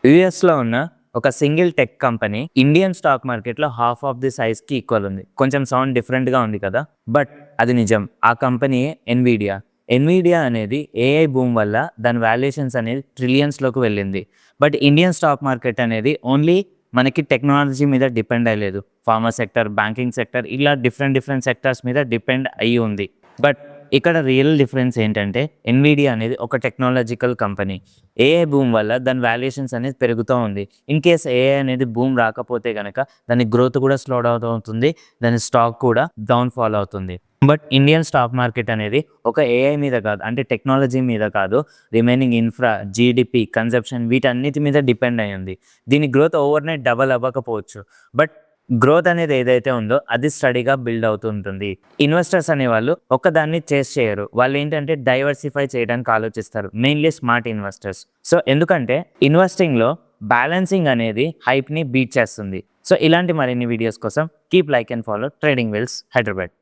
యూఎస్లో ఉన్న ఒక single tech company Indian stock మార్కెట్లో హాఫ్ ఆఫ్ ది సైజ్కి ఈక్వల్ ఉంది. కొంచెం సౌండ్ డిఫరెంట్గా ఉంది కదా, బట్ అది నిజం. ఆ కంపెనీ ఎన్విడియా. ఎన్విడియా అనేది ఏఐ బూమ్ వల్ల దాని వాల్యుయేషన్స్ అనేది ట్రిలియన్స్లోకి వెళ్ళింది. బట్ ఇండియన్ స్టాక్ మార్కెట్ అనేది ఓన్లీ మనకి టెక్నాలజీ మీద డిపెండ్ అయ్యలేదు. ఫార్మా సెక్టర్, బ్యాంకింగ్ సెక్టర్, ఇలా డిఫరెంట్ సెక్టర్స్ మీద డిపెండ్ అయ్యి ఉంది. బట్ ఇక్కడ రియల్ డిఫరెన్స్ ఏంటంటే ఎన్విడియా అనేది ఒక టెక్నాలజికల్ కంపెనీ. ఏఐ బూమ్ వల్ల దాని వాల్యుయేషన్స్ అనేది పెరుగుతూ ఉంది. ఇన్ కేస్ ఏఐ అనేది బూమ్ రాకపోతే కనుక దాని గ్రోత్ కూడా స్లో డౌన్ అవుతుంది, దాని స్టాక్ కూడా డౌన్ ఫాల్ అవుతుంది. బట్ ఇండియన్ స్టాక్ మార్కెట్ అనేది ఒక ఏఐ మీద కాదు, అంటే టెక్నాలజీ మీద కాదు, రిమైనింగ్ ఇన్ఫ్రా, జీడిపి, కన్సెప్షన్ వీటన్నిటి మీద డిపెండ్ అయ్యి ఉంది. దీని గ్రోత్ ఓవర్ నైట్ డబల్ అవ్వకపోవచ్చు, బట్ గ్రోత్ అనేది ఏదైతే ఉందో అది స్టడీగా బిల్డ్ అవుతుంటుంది. ఇన్వెస్టర్స్ అనేవాళ్ళు ఒక్కదాన్ని చేస్ చేయరు. వాళ్ళు ఏంటంటే డైవర్సిఫై చేయడానికి ఆలోచిస్తారు, మెయిన్లీ స్మార్ట్ ఇన్వెస్టర్స్. సో ఎందుకంటే ఇన్వెస్టింగ్లో బ్యాలెన్సింగ్ అనేది హైప్ని బీట్ చేస్తుంది. సో ఇలాంటి మరిన్ని వీడియోస్ కోసం keep like and follow trading wheels Hyderabad.